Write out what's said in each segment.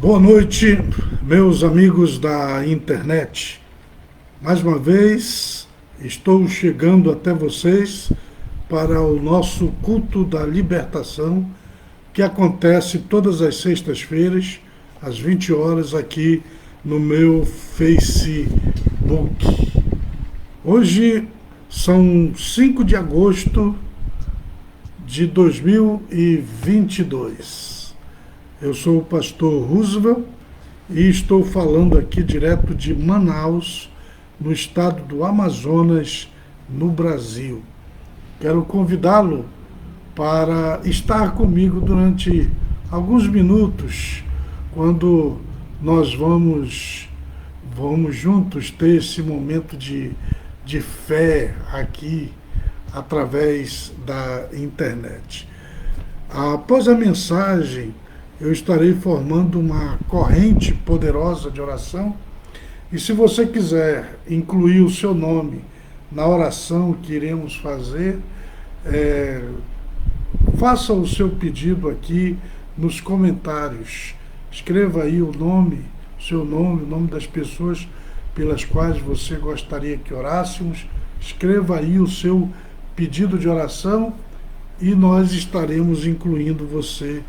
Boa noite, meus amigos da internet. Mais uma vez, estou chegando até vocês para o nosso culto da libertação, que acontece todas as sextas-feiras, às 20 horas, aqui no meu Facebook. Hoje são 5 de agosto de 2022. Eu sou o pastor Roosevelt e estou falando aqui direto de Manaus, no estado do Amazonas, no Brasil. Quero convidá-lo para estar comigo durante alguns minutos, quando nós vamos juntos ter esse momento de fé aqui, através da internet. Após a mensagem, eu estarei formando uma corrente poderosa de oração, e se você quiser incluir o seu nome na oração que iremos fazer, faça o seu pedido aqui nos comentários. Escreva aí o seu nome, o nome das pessoas pelas quais você gostaria que orássemos. Escreva aí o seu pedido de oração e nós estaremos incluindo você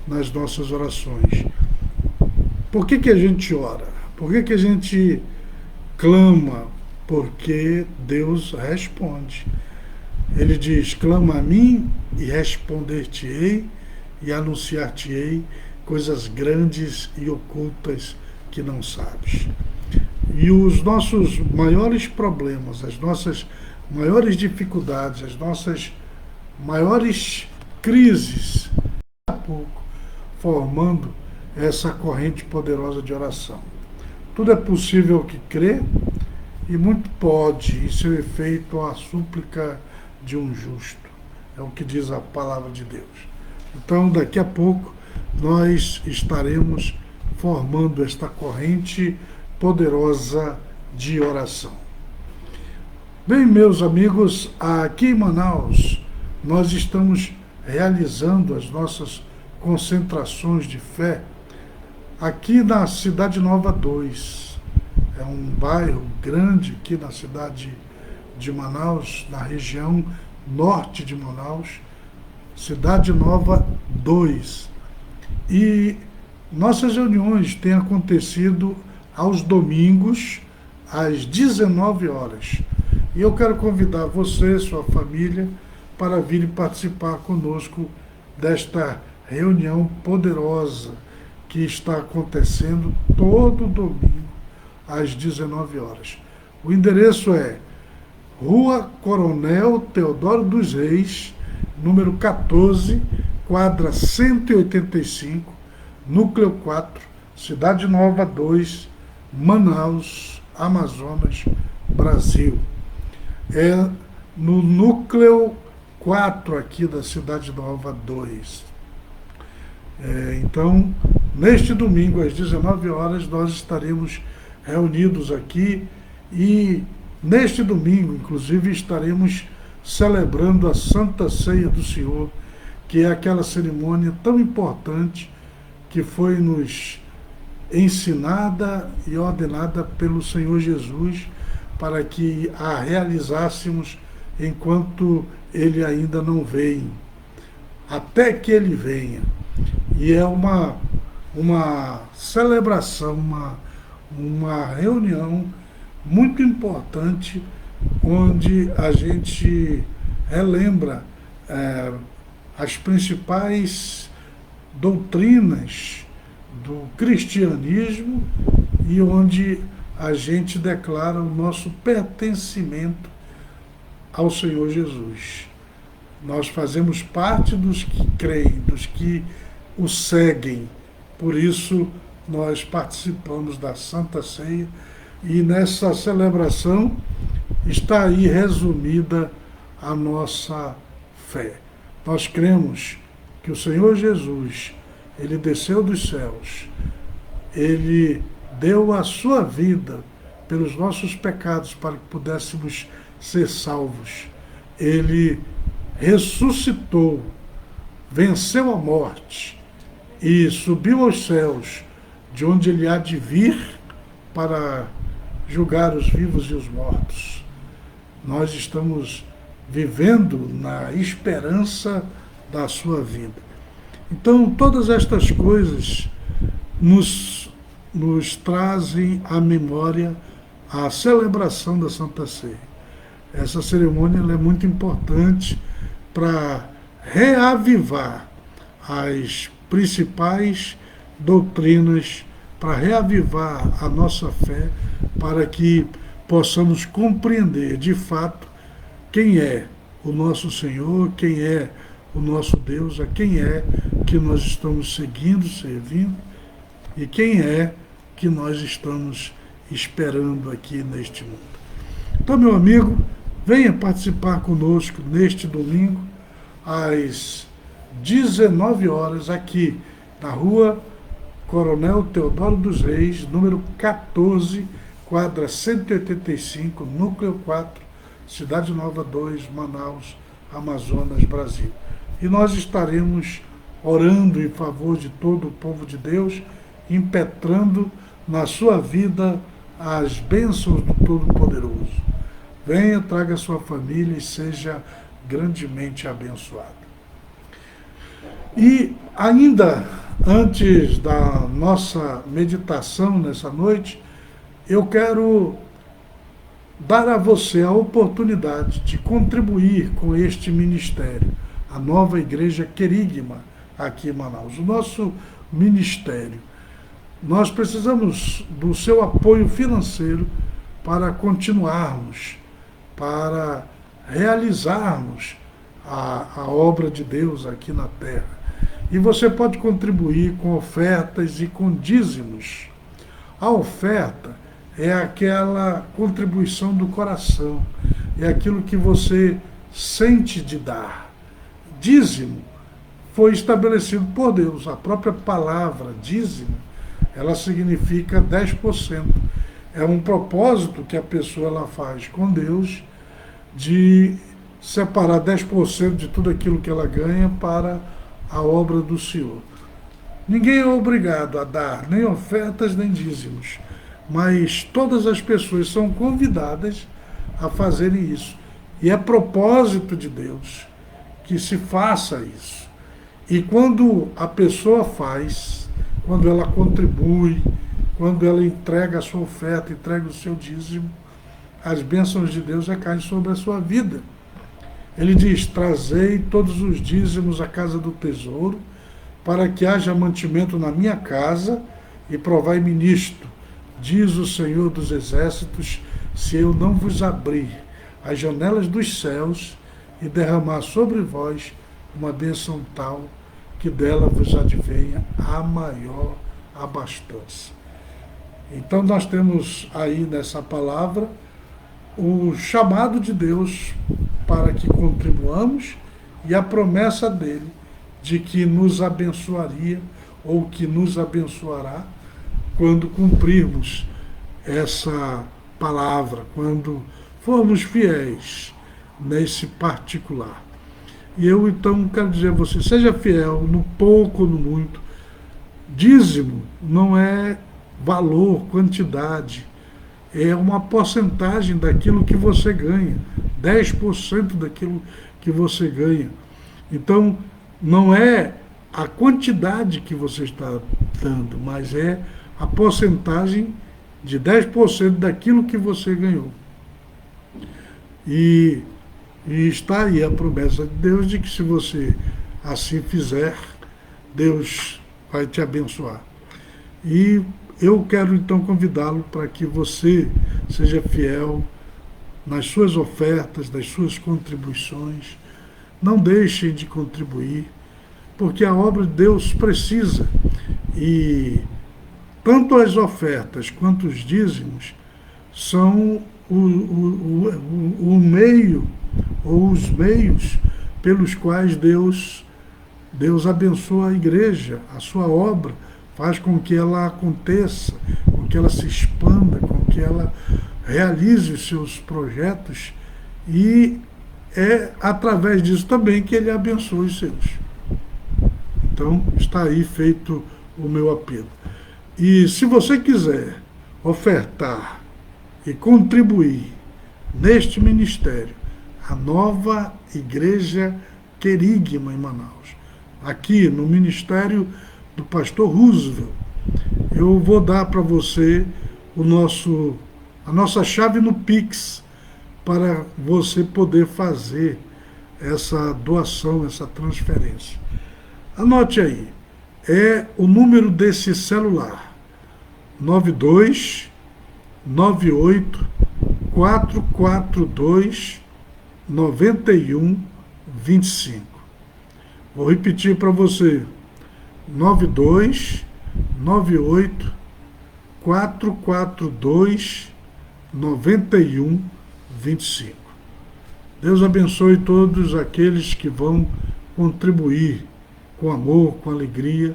nas nossas orações. Por que a gente ora? Por que a gente clama? Porque Deus responde. Ele diz: clama a mim e responder-te-ei e anunciar-te-ei coisas grandes e ocultas que não sabes. E os nossos maiores problemas, as nossas maiores dificuldades, as nossas maiores crises, a pouco, formando essa corrente poderosa de oração. Tudo é possível que crê, e muito pode, e seu efeito a súplica de um justo. É o que diz a palavra de Deus. Então, daqui a pouco, nós estaremos formando esta corrente poderosa de oração. Bem, meus amigos, aqui em Manaus, nós estamos realizando as nossas concentrações de fé aqui na Cidade Nova 2. É um bairro grande aqui na cidade de Manaus, na região norte de Manaus, Cidade Nova 2. E nossas reuniões têm acontecido aos domingos, às 19 horas. E eu quero convidar você, sua família, para vir e participar conosco desta reunião poderosa que está acontecendo todo domingo, às 19 horas. O endereço é Rua Coronel Teodoro dos Reis, número 14, quadra 185, Núcleo 4, Cidade Nova 2, Manaus, Amazonas, Brasil. É no Núcleo 4 aqui da Cidade Nova 2. Então, neste domingo, às 19 horas, nós estaremos reunidos aqui, e neste domingo, inclusive, estaremos celebrando a Santa Ceia do Senhor, que é aquela cerimônia tão importante que foi nos ensinada e ordenada pelo Senhor Jesus para que a realizássemos enquanto Ele ainda não vem, até que Ele venha. E é uma celebração, uma reunião muito importante, onde a gente relembra as principais doutrinas do cristianismo, e onde a gente declara o nosso pertencimento ao Senhor Jesus. Nós fazemos parte dos que creem, dos que o seguem. Por isso, nós participamos da Santa Ceia, e nessa celebração está aí resumida a nossa fé. Nós cremos que o Senhor Jesus, Ele desceu dos céus, Ele deu a sua vida pelos nossos pecados para que pudéssemos ser salvos. Ele ressuscitou, venceu a morte e subiu aos céus, de onde ele há de vir para julgar os vivos e os mortos. Nós estamos vivendo na esperança da sua vida. Então, todas estas coisas nos trazem à memória a celebração da Santa Ceia. Essa cerimônia ela é muito importante para reavivar as principais doutrinas, para reavivar a nossa fé, para que possamos compreender de fato quem é o nosso Senhor, quem é o nosso Deus, a quem é que nós estamos seguindo, servindo, e quem é que nós estamos esperando aqui neste mundo. Então, meu amigo, venha participar conosco neste domingo, às 19 horas, aqui na rua Coronel Teodoro dos Reis, número 14, quadra 185, núcleo 4, Cidade Nova 2, Manaus, Amazonas, Brasil. E nós estaremos orando em favor de todo o povo de Deus, impetrando na sua vida as bênçãos do Todo-Poderoso. Venha, traga sua família e seja grandemente abençoado. E ainda antes da nossa meditação nessa noite, eu quero dar a você a oportunidade de contribuir com este ministério, a nova Igreja Querigma, aqui em Manaus, o nosso ministério. Nós precisamos do seu apoio financeiro para continuarmos, para realizarmos a obra de Deus aqui na terra. E você pode contribuir com ofertas e com dízimos. A oferta é aquela contribuição do coração, é aquilo que você sente de dar. Dízimo foi estabelecido por Deus. A própria palavra dízimo, ela significa 10%. É um propósito que a pessoa ela faz com Deus de separar 10% de tudo aquilo que ela ganha para a obra do Senhor. Ninguém é obrigado a dar nem ofertas nem dízimos, mas todas as pessoas são convidadas a fazerem isso. E é propósito de Deus que se faça isso. E quando a pessoa faz, quando ela contribui, quando ela entrega a sua oferta, entrega o seu dízimo, as bênçãos de Deus recaem sobre a sua vida. Ele diz: trazei todos os dízimos à casa do tesouro, para que haja mantimento na minha casa, e provai-me nisto, diz o Senhor dos Exércitos, se eu não vos abrir as janelas dos céus e derramar sobre vós uma bênção tal, que dela vos advenha a maior abastança. Então nós temos aí nessa palavra o chamado de Deus para que contribuamos e a promessa dele de que nos abençoaria ou que nos abençoará quando cumprirmos essa palavra, quando formos fiéis nesse particular. E eu então quero dizer a você, seja fiel no pouco ou no muito. Dízimo não é valor, quantidade, é uma porcentagem daquilo que você ganha, 10% daquilo que você ganha. Então, não é a quantidade que você está dando, mas é a porcentagem de 10% daquilo que você ganhou. E está aí a promessa de Deus de que se você assim fizer, Deus vai te abençoar. E eu quero então convidá-lo para que você seja fiel nas suas ofertas, nas suas contribuições. Não deixem de contribuir, porque a obra de Deus precisa. E tanto as ofertas quanto os dízimos são o meio, ou os meios pelos quais Deus abençoa a igreja, a sua obra, faz com que ela aconteça, com que ela se expanda, com que ela realize os seus projetos, e é através disso também que ele abençoa os seus. Então, está aí feito o meu apelo. E se você quiser ofertar e contribuir neste ministério, a nova Igreja Querigma em Manaus, aqui no ministério do pastor Roosevelt, eu vou dar para você a nossa chave no Pix para você poder fazer essa doação, essa transferência. Anote aí, é o número desse celular, 92 98 442 91 25. Vou repetir para você, 92 98 442 91 25. Deus abençoe todos aqueles que vão contribuir com amor, com alegria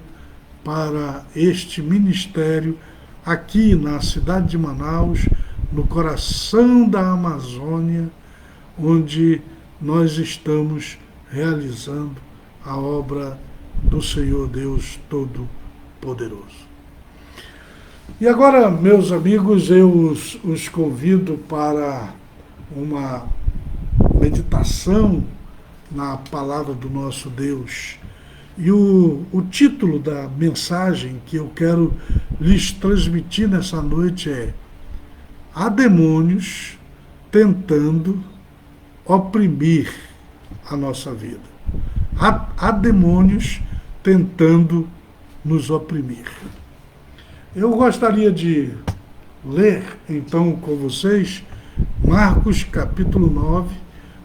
para este ministério aqui na cidade de Manaus, no coração da Amazônia, onde nós estamos realizando a obra do Senhor Deus Todo-Poderoso. E agora, meus amigos, eu os convido para uma meditação na palavra do nosso Deus. E o título da mensagem que eu quero lhes transmitir nessa noite é: há demônios tentando oprimir a nossa vida. Há demônios tentando nos oprimir. Eu gostaria de ler, então, com vocês, Marcos capítulo 9,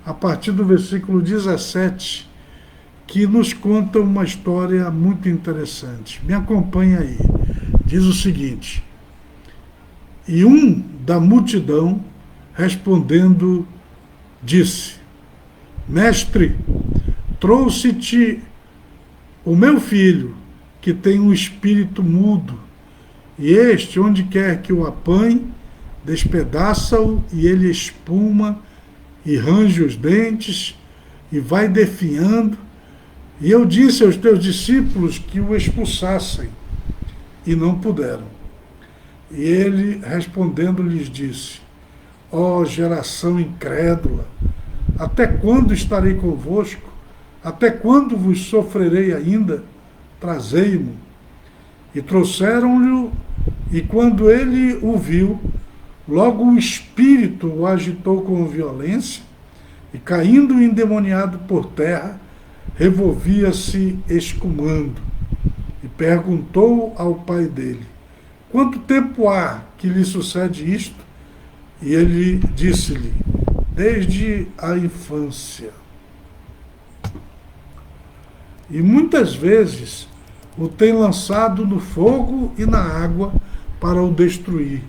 a partir do versículo 17, que nos conta uma história muito interessante. Me acompanha aí. Diz o seguinte: e um da multidão, respondendo, disse: Mestre, trouxe-te o meu filho, que tem um espírito mudo, e este, onde quer que o apanhe, despedaça-o, e ele espuma, e range os dentes, e vai definhando. E eu disse aos teus discípulos que o expulsassem, e não puderam. E ele, respondendo, lhes disse: ó geração incrédula, até quando estarei convosco? Até quando vos sofrerei ainda? Trazei-mo. E trouxeram-lhe, e quando ele o viu, logo o espírito o agitou com violência, e caindo endemoniado por terra, revolvia-se escumando. E perguntou ao pai dele: quanto tempo há que lhe sucede isto? E ele disse-lhe: desde a infância. E muitas vezes o tem lançado no fogo e na água para o destruir.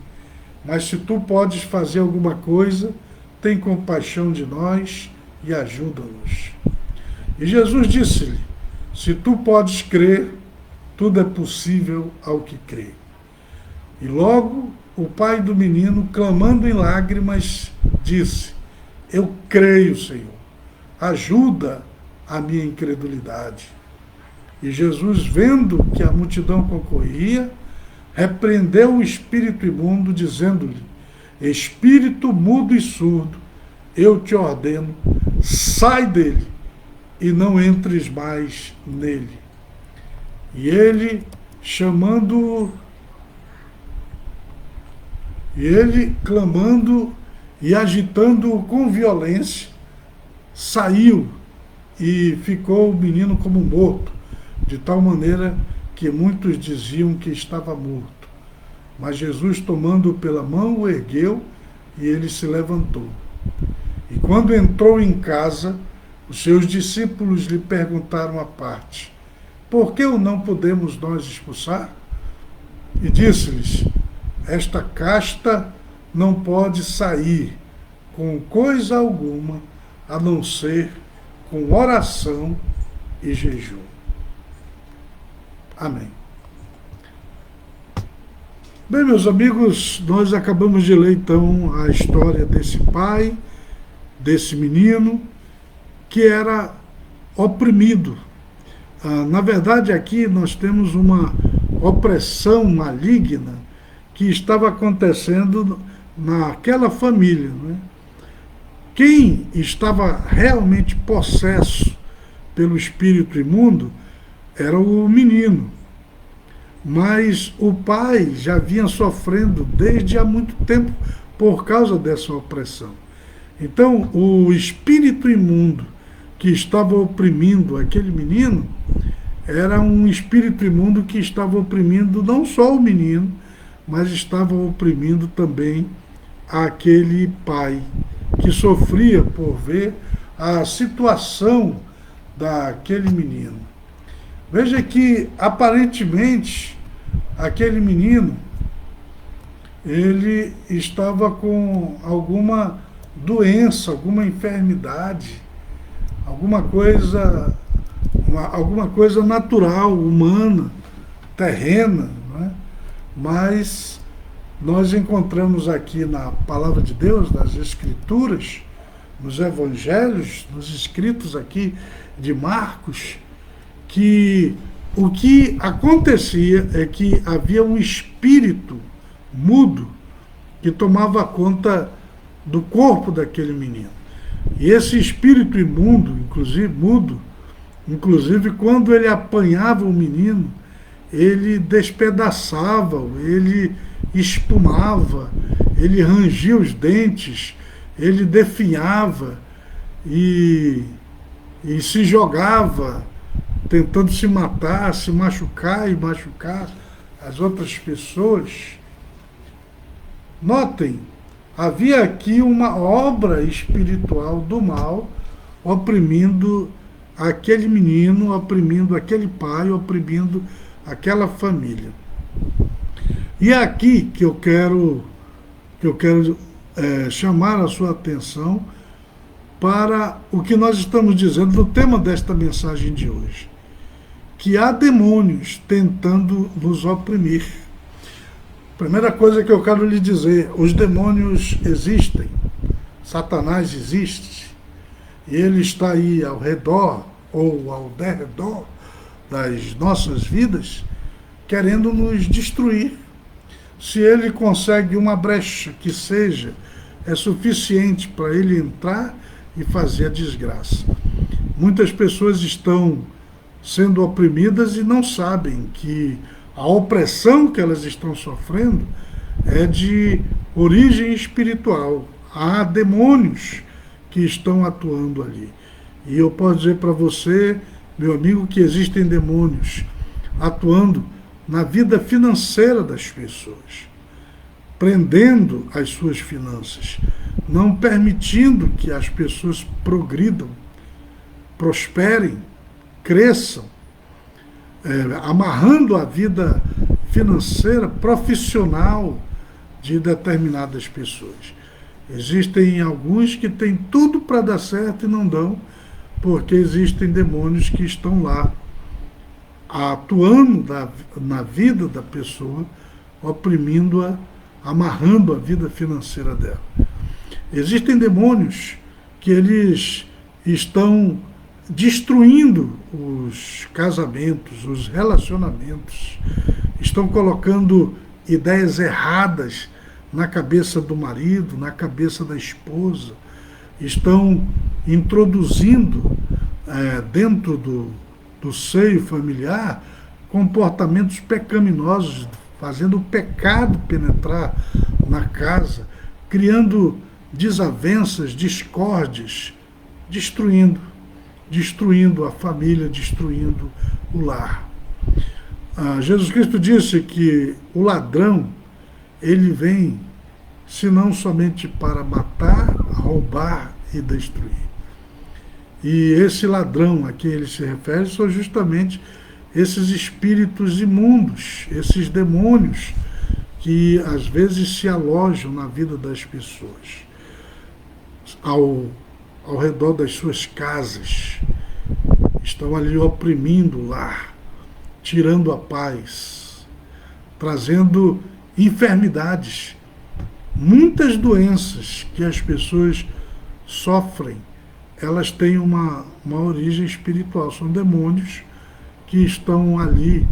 Mas se tu podes fazer alguma coisa, tem compaixão de nós e ajuda-nos. E Jesus disse-lhe: se tu podes crer, tudo é possível ao que crê. E logo o pai do menino, clamando em lágrimas, disse: eu creio, Senhor, ajuda a minha incredulidade. E Jesus, vendo que a multidão concorria, repreendeu o espírito imundo, dizendo-lhe: espírito mudo e surdo, eu te ordeno, sai dele e não entres mais nele. E ele, chamando-o, e ele, clamando e agitando-o com violência, saiu, e ficou o menino como morto, de tal maneira que muitos diziam que estava morto. Mas Jesus, tomando-o pela mão, o ergueu, e ele se levantou. E quando entrou em casa, os seus discípulos lhe perguntaram à parte: por que o não podemos nós expulsar? E disse-lhes: esta casta não pode sair com coisa alguma, a não ser com oração e jejum. Amém. Bem, meus amigos, nós acabamos de ler então a história desse pai, desse menino, que era oprimido. Na verdade, aqui nós temos uma opressão maligna que estava acontecendo naquela família, né? Quem estava realmente possesso pelo espírito imundo era o menino, mas o pai já vinha sofrendo desde há muito tempo por causa dessa opressão. Então, o espírito imundo que estava oprimindo aquele menino era um espírito imundo que estava oprimindo não só o menino, mas estava oprimindo também aquele pai que sofria por ver a situação daquele menino. Veja que, aparentemente, aquele menino, ele estava com alguma doença, alguma enfermidade, alguma coisa natural, humana, terrena, não é? Mas nós encontramos aqui na Palavra de Deus, nas Escrituras, nos Evangelhos, nos escritos aqui de Marcos, que o que acontecia é que havia um espírito mudo que tomava conta do corpo daquele menino. E esse espírito imundo, inclusive quando ele apanhava o menino, ele despedaçava, ele espumava, ele rangia os dentes, ele definhava e se jogava, tentando se matar, se machucar e machucar as outras pessoas. Notem, havia aqui uma obra espiritual do mal oprimindo aquele menino, oprimindo aquele pai, oprimindo aquela família. E é aqui que eu quero chamar a sua atenção para o que nós estamos dizendo no tema desta mensagem de hoje, que há demônios tentando nos oprimir. Primeira coisa que eu quero lhe dizer, os demônios existem, Satanás existe, e ele está aí ao redor ou ao derredor das nossas vidas, querendo nos destruir. Se ele consegue uma brecha que seja, é suficiente para ele entrar e fazer a desgraça. Muitas pessoas estão sendo oprimidas e não sabem que a opressão que elas estão sofrendo é de origem espiritual. Há demônios que estão atuando ali. E eu posso dizer para você, meu amigo, que existem demônios atuando na vida financeira das pessoas, prendendo as suas finanças, não permitindo que as pessoas progridam, prosperem, cresçam, amarrando a vida financeira, profissional de determinadas pessoas. Existem alguns que têm tudo para dar certo e não dão, porque existem demônios que estão lá, atuando na vida da pessoa, oprimindo-a, amarrando a vida financeira dela. Existem demônios que eles estão destruindo os casamentos, os relacionamentos, estão colocando ideias erradas na cabeça do marido, na cabeça da esposa, estão introduzindo dentro do seio familiar comportamentos pecaminosos, fazendo o pecado penetrar na casa, criando desavenças, discórdias, destruindo a família, destruindo o lar. Jesus Cristo disse que o ladrão, ele vem, senão somente para matar, roubar e destruir. E esse ladrão a quem ele se refere são justamente esses espíritos imundos, esses demônios que às vezes se alojam na vida das pessoas, ao redor das suas casas, estão ali oprimindo o lar, tirando a paz, trazendo enfermidades, muitas doenças que as pessoas sofrem, elas têm uma origem espiritual, são demônios que estão ali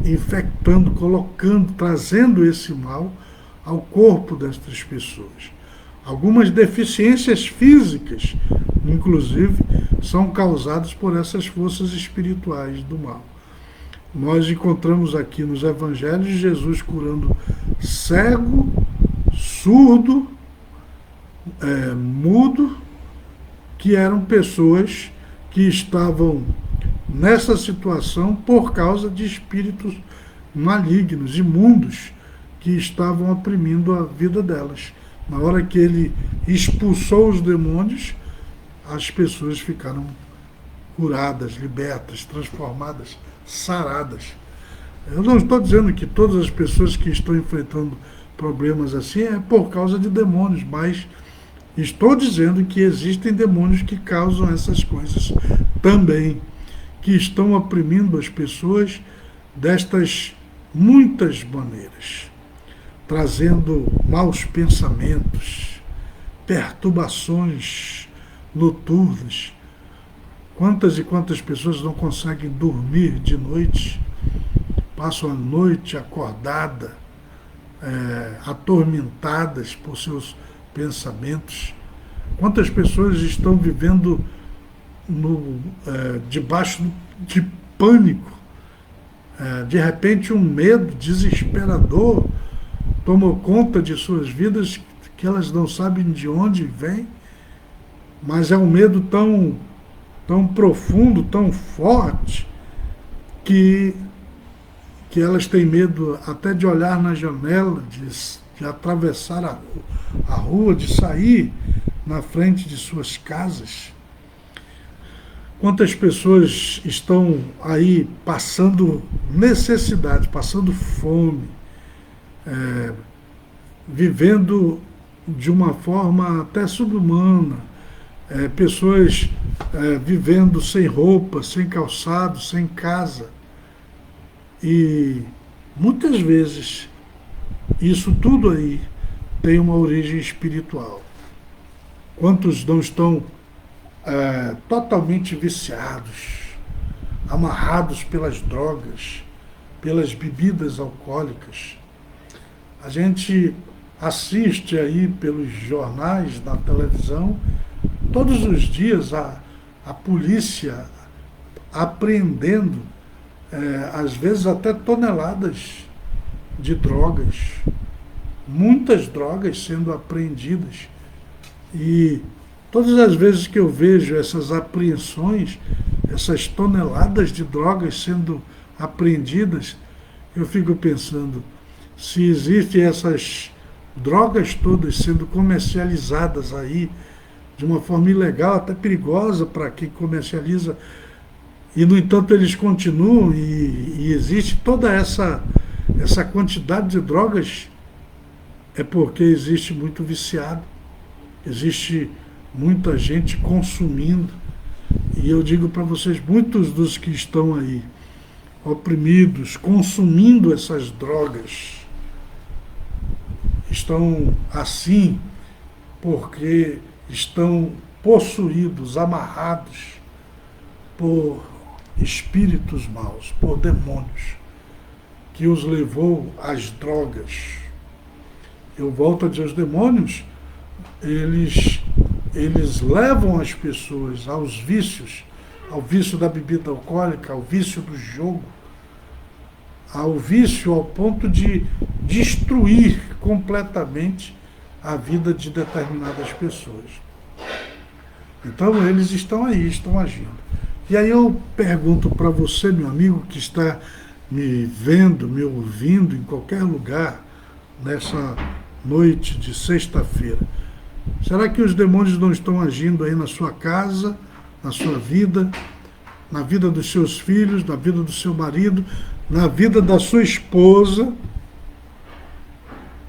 infectando, colocando, trazendo esse mal ao corpo destas pessoas. Algumas deficiências físicas, inclusive, são causadas por essas forças espirituais do mal. Nós encontramos aqui nos evangelhos Jesus curando cego, surdo, mudo, que eram pessoas que estavam nessa situação por causa de espíritos malignos, imundos, que estavam oprimindo a vida delas. Na hora que ele expulsou os demônios, as pessoas ficaram curadas, libertas, transformadas, saradas. Eu não estou dizendo que todas as pessoas que estão enfrentando problemas assim é por causa de demônios, mas estou dizendo que existem demônios que causam essas coisas também, que estão oprimindo as pessoas destas muitas maneiras, trazendo maus pensamentos, perturbações noturnas. Quantas e quantas pessoas não conseguem dormir de noite, passam a noite acordada, atormentadas por seus pensamentos. Quantas pessoas estão vivendo debaixo de pânico, de repente um medo desesperador tomou conta de suas vidas, que elas não sabem de onde vem, mas é um medo tão profundo, tão forte, que elas têm medo até de olhar na janela, de atravessar a rua, de sair na frente de suas casas. Quantas pessoas estão aí passando necessidade, passando fome, vivendo de uma forma até subhumana, pessoas vivendo sem roupa, sem calçado, sem casa. E muitas vezes isso tudo aí tem uma origem espiritual. Quantos não estão totalmente viciados, amarrados pelas drogas, pelas bebidas alcoólicas? A gente assiste aí pelos jornais, na televisão, todos os dias a polícia apreendendo, às vezes até toneladas de drogas, muitas drogas sendo apreendidas. E todas as vezes que eu vejo essas apreensões, essas toneladas de drogas sendo apreendidas, eu fico pensando, se existem essas drogas todas sendo comercializadas aí de uma forma ilegal, até perigosa para quem comercializa, e no entanto eles continuam, e existe toda essa quantidade de drogas, é porque existe muito viciado, existe muita gente consumindo. E eu digo para vocês, muitos dos que estão aí oprimidos, consumindo essas drogas, estão assim porque estão possuídos, amarrados por espíritos maus, por demônios, que os levou às drogas. Eu volto a dizer, os demônios, eles levam as pessoas aos vícios, ao vício da bebida alcoólica, ao vício do jogo, ao vício ao ponto de destruir completamente a vida de determinadas pessoas. Então eles estão aí, estão agindo. E aí eu pergunto para você, meu amigo, que está me vendo, me ouvindo em qualquer lugar, nessa noite de sexta-feira, será que os demônios não estão agindo aí na sua casa, na sua vida, na vida dos seus filhos, na vida do seu marido, na vida da sua esposa?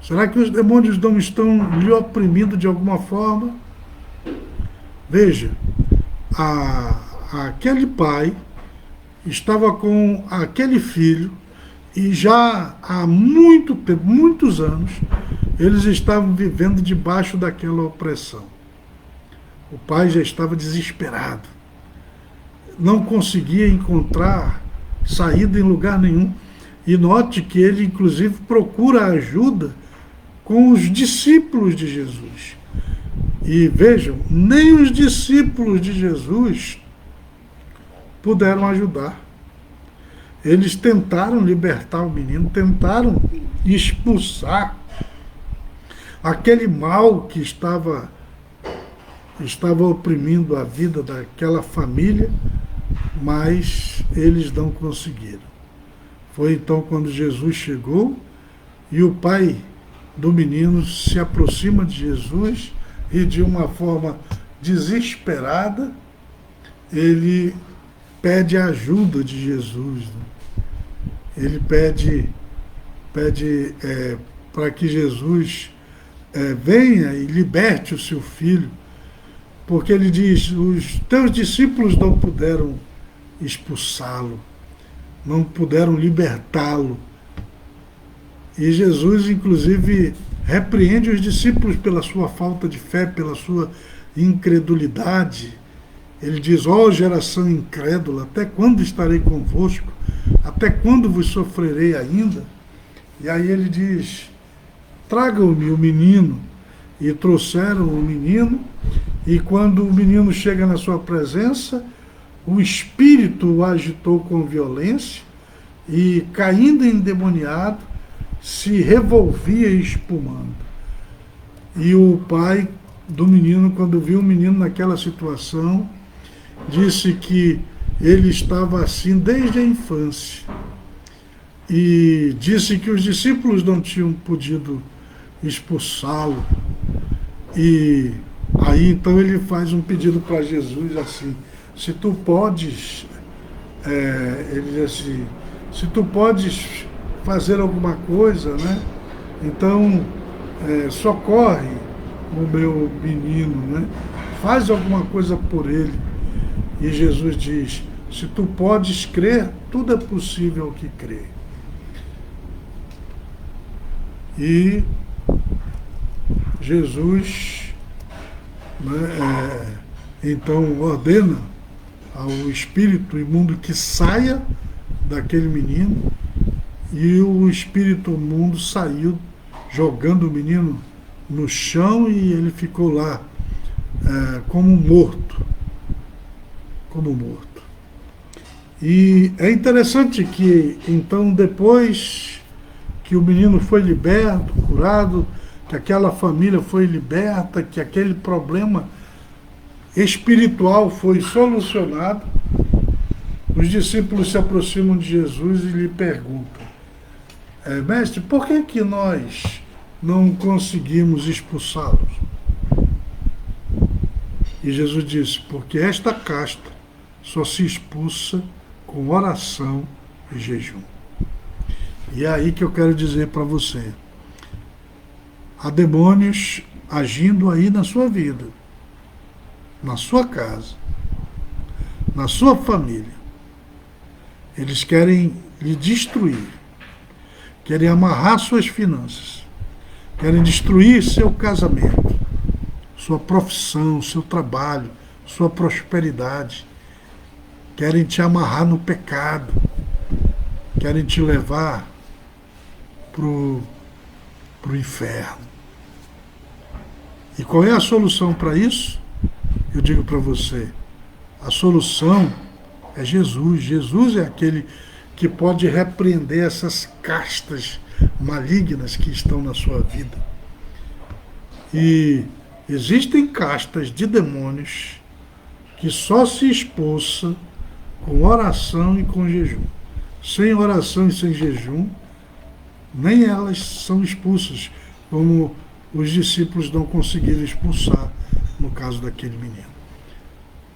Será que os demônios não estão lhe oprimindo de alguma forma? Veja, aquele pai estava com aquele filho e já há muito tempo, muitos anos, eles estavam vivendo debaixo daquela opressão. O pai já estava desesperado, não conseguia encontrar saída em lugar nenhum. E note que ele, inclusive, procura ajuda com os discípulos de Jesus. E vejam, nem os discípulos de Jesus puderam ajudar. Eles tentaram libertar o menino, tentaram expulsar aquele mal que estava oprimindo a vida daquela família, mas eles não conseguiram. Foi então quando Jesus chegou e o pai do menino se aproxima de Jesus e, de uma forma desesperada, ele pede a ajuda de Jesus. Ele pede para que Jesus venha e liberte o seu filho, porque ele diz: os teus discípulos não puderam expulsá-lo, não puderam libertá-lo. E Jesus, inclusive, repreende os discípulos pela sua falta de fé, pela sua incredulidade. Ele diz: ó geração incrédula, até quando estarei convosco? Até quando vos sofrerei ainda? E aí ele diz: tragam-me o menino. E trouxeram o menino, e quando o menino chega na sua presença, o espírito o agitou com violência, e, caindo endemoniado, se revolvia espumando. E o pai do menino, quando viu o menino naquela situação, disse que ele estava assim desde a infância. E disse que os discípulos não tinham podido expulsá-lo. E aí então ele faz um pedido para Jesus assim: se tu podes, ele diz assim, se tu podes fazer alguma coisa, né? Então socorre o meu menino, né? Faz alguma coisa por ele. E Jesus diz: se tu podes crer, tudo é possível ao que crê. E Jesus, né, então ordena ao espírito imundo que saia daquele menino, e o espírito imundo saiu, jogando o menino no chão, e ele ficou lá como morto. Como morto. E é interessante que, então, depois que o menino foi liberto, curado, que aquela família foi liberta, que aquele problema espiritual foi solucionado, os discípulos se aproximam de Jesus e lhe perguntam: mestre, por que nós não conseguimos expulsá-los? E Jesus disse: porque esta casta só se expulsa com oração e jejum. E é aí que eu quero dizer para você: há demônios agindo aí na sua vida, na sua casa, na sua família. Eles querem lhe destruir, querem amarrar suas finanças, querem destruir seu casamento, sua profissão, seu trabalho, sua prosperidade. Querem te amarrar no pecado, querem te levar para o inferno. E qual é a solução para isso? Eu digo para você: a solução é Jesus. Jesus é aquele que pode repreender essas castas malignas que estão na sua vida. E existem castas de demônios que só se expulsam com oração e com jejum. Sem oração e sem jejum, nem elas são expulsas, como os discípulos não conseguiram expulsar no caso daquele menino.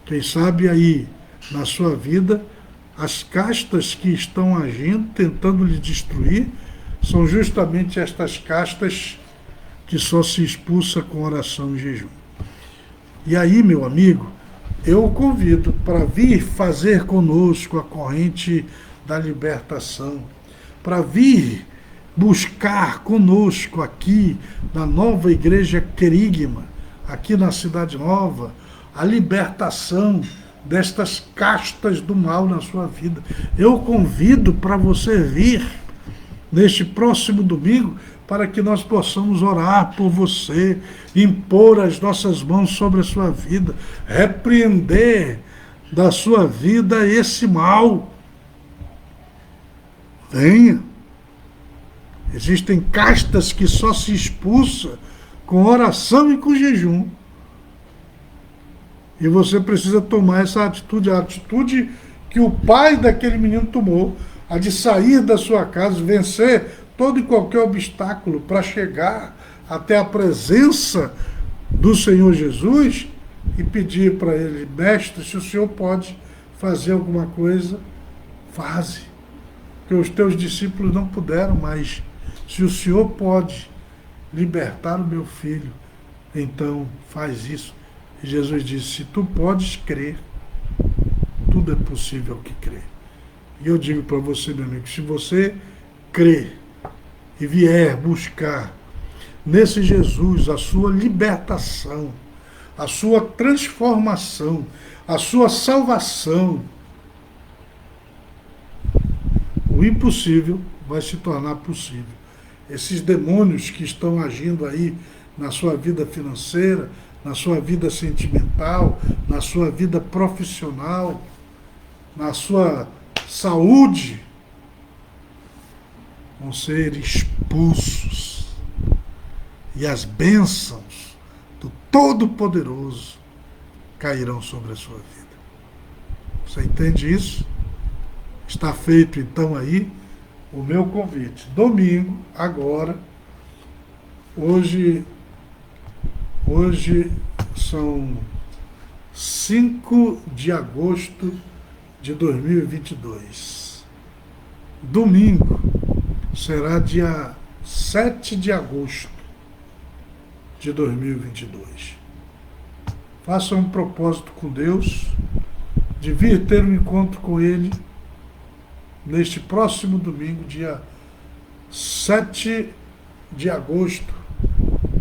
Quem sabe aí, na sua vida, as castas que estão agindo, tentando lhe destruir, são justamente estas castas que só se expulsa com oração e jejum. E aí, meu amigo, eu o convido para vir fazer conosco a corrente da libertação, para vir buscar conosco aqui na nova igreja Querigma, aqui na Cidade Nova, a libertação destas castas do mal na sua vida. Eu convido para você vir neste próximo domingo, para que nós possamos orar por você, impor as nossas mãos sobre a sua vida, repreender da sua vida esse mal. Venha. Existem castas que só se expulsa com oração e com jejum. E você precisa tomar essa atitude, a atitude que o pai daquele menino tomou, a de sair da sua casa, vencer todo e qualquer obstáculo para chegar até a presença do Senhor Jesus e pedir para ele: mestre, se o Senhor pode fazer alguma coisa, faze. Porque os teus discípulos não puderam, mas se o Senhor pode libertar o meu filho, então faz isso. E Jesus disse: se tu podes crer, tudo é possível ao que crer. E eu digo para você, meu amigo, se você crer e vier buscar nesse Jesus a sua libertação, a sua transformação, a sua salvação, o impossível vai se tornar possível. Esses demônios que estão agindo aí na sua vida financeira, na sua vida sentimental, na sua vida profissional, na sua saúde, vão ser expulsos. E as bênçãos do Todo-Poderoso cairão sobre a sua vida. Você entende isso? Está feito então aí o meu convite. Domingo, agora, hoje são 5 de agosto de 2022. Domingo será dia 7 de agosto de 2022. Faça um propósito com Deus de vir ter um encontro com Ele neste próximo domingo, dia 7 de agosto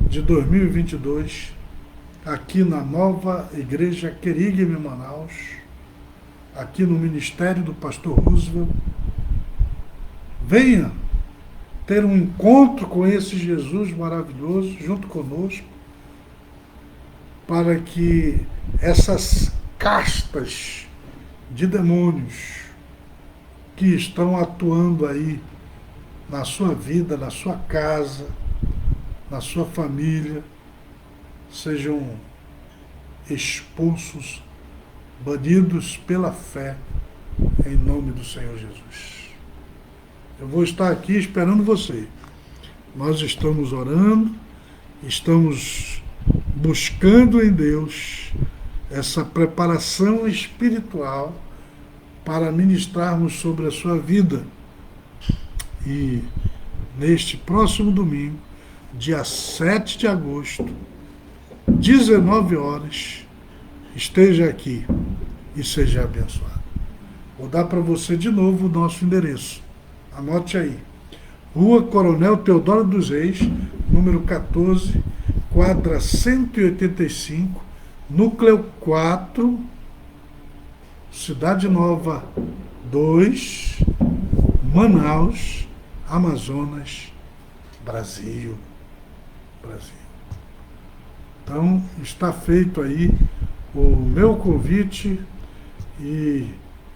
de 2022, aqui na nova Igreja Querigma em Manaus, aqui no Ministério do Pastor Roosevelt. Venha ter um encontro com esse Jesus maravilhoso junto conosco, para que essas castas de demônios que estão atuando aí na sua vida, na sua casa, na sua família, sejam expulsos, banidos pela fé, em nome do Senhor Jesus. Eu vou estar aqui esperando você. Nós estamos orando, estamos buscando em Deus essa preparação espiritual para ministrarmos sobre a sua vida. E neste próximo domingo, dia 7 de agosto, 19 horas, esteja aqui e seja abençoado. Vou dar para você de novo o nosso endereço. Anote aí. Rua Coronel Teodoro dos Reis, número 14, quadra 185, núcleo 4, Cidade Nova 2, Manaus, Amazonas, Brasil. Então, está feito aí o meu convite e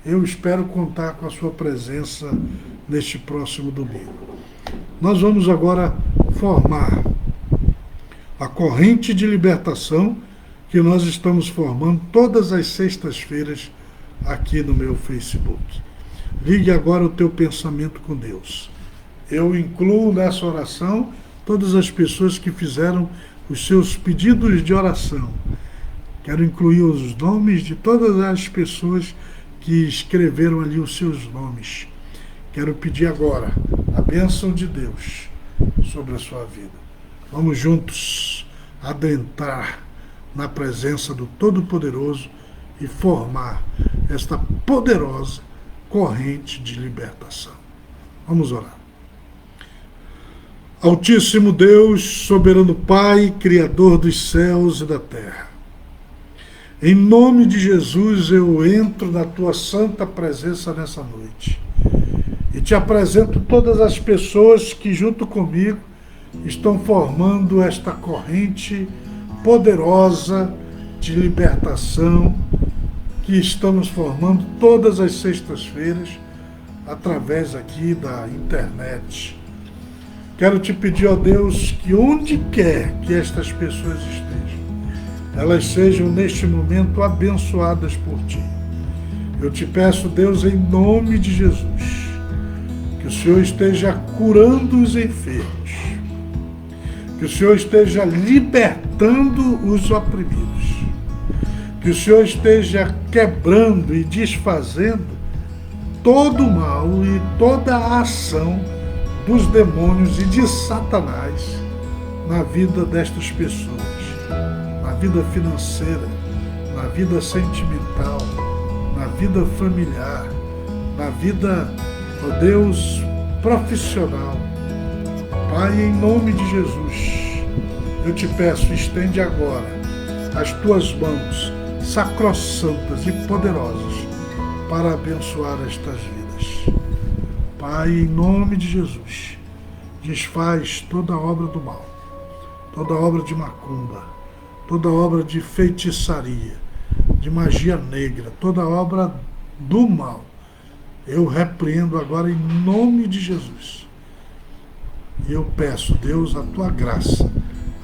eu espero contar com a sua presença neste próximo domingo. Nós vamos agora formar a corrente de libertação que nós estamos formando todas as sextas-feiras aqui no meu Facebook. Ligue agora o teu pensamento com Deus. Eu incluo nessa oração todas as pessoas que fizeram os seus pedidos de oração. Quero incluir os nomes de todas as pessoas que escreveram ali os seus nomes. Quero pedir agora a bênção de Deus sobre a sua vida. Vamos juntos adentrar na presença do Todo-Poderoso e formar esta poderosa corrente de libertação. Vamos orar. Altíssimo Deus, soberano Pai, Criador dos céus e da terra, em nome de Jesus eu entro na tua santa presença nessa noite E te apresento todas as pessoas que, junto comigo, estão formando esta corrente poderosa de libertação que estamos formando todas as sextas-feiras através aqui da internet. Quero te pedir, ó Deus, que onde quer que estas pessoas estejam, elas sejam neste momento abençoadas por Ti. Eu te peço, Deus, em nome de Jesus, que o Senhor esteja curando os enfermos, que o Senhor esteja libertando os oprimidos, que o Senhor esteja quebrando e desfazendo todo o mal e toda a ação dos demônios e de Satanás na vida destas pessoas, na vida financeira, na vida sentimental, na vida familiar, na vida, ó Deus, profissional. Pai, em nome de Jesus, eu te peço, estende agora as tuas mãos sacrossantas e poderosas para abençoar estas vidas. Pai, em nome de Jesus, desfaz toda obra do mal, toda obra de macumba, toda obra de feitiçaria, de magia negra, toda obra do mal. Eu repreendo agora em nome de Jesus. E eu peço, Deus, a tua graça,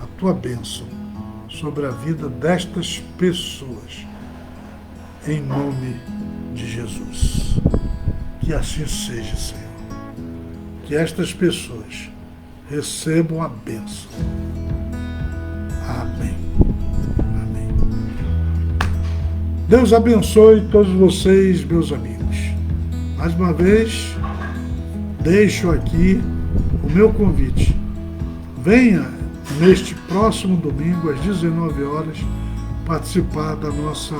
a tua bênção sobre a vida destas pessoas, em nome de Jesus. Que assim seja, Senhor. Que estas pessoas recebam a bênção. Amém. Amém. Deus abençoe todos vocês, meus amigos. Mais uma vez, deixo aqui o meu convite. Venha neste próximo domingo, às 19 horas, participar da nossa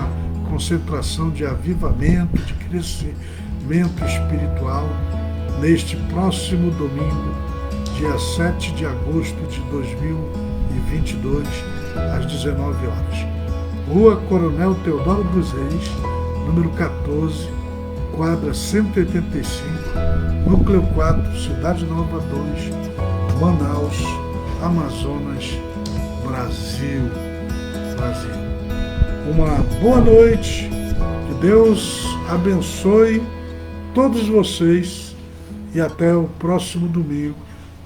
concentração de avivamento, de crescimento espiritual, neste próximo domingo, dia 7 de agosto de 2022, às 19 horas. Rua Coronel Teodoro dos Reis, número 14, quadra 185, Núcleo 4, Cidade Nova 2, Manaus, Amazonas, Brasil. Uma boa noite, que Deus abençoe todos vocês e até o próximo domingo,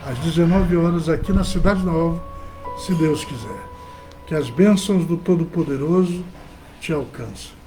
às 19 horas, aqui na Cidade Nova, se Deus quiser. Que as bênçãos do Todo-Poderoso te alcancem.